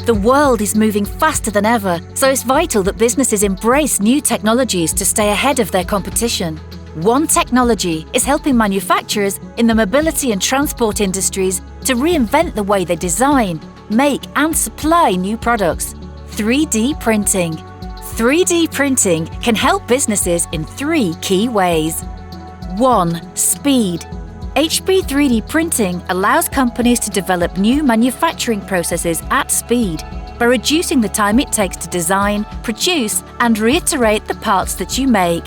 The world is moving faster than ever, so it's vital that businesses embrace new technologies to stay ahead of their competition. One Technology is helping manufacturers in the mobility and transport industries to reinvent the way they design, make and supply new products. 3D printing. 3D printing can help businesses in 3 key ways. 1. Speed. HP 3D printing allows companies to develop new manufacturing processes at speed by reducing the time it takes to design, produce, and reiterate the parts that you make.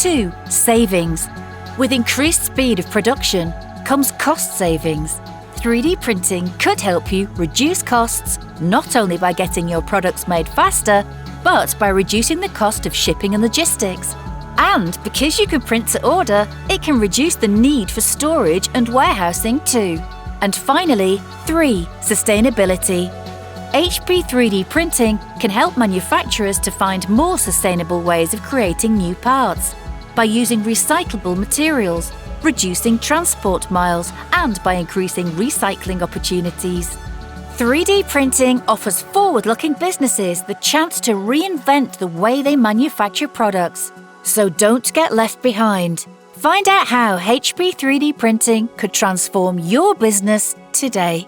2. Savings. With increased speed of production comes cost savings. 3D printing could help you reduce costs not only by getting your products made faster, but by reducing the cost of shipping and logistics. And because you can print to order, it can reduce the need for storage and warehousing too. And finally, 3. Sustainability. HP 3D printing can help manufacturers to find more sustainable ways of creating new parts by using recyclable materials, reducing transport miles, and by increasing recycling opportunities. 3D printing offers forward-looking businesses the chance to reinvent the way they manufacture products. So don't get left behind. Find out how HP 3D printing could transform your business today.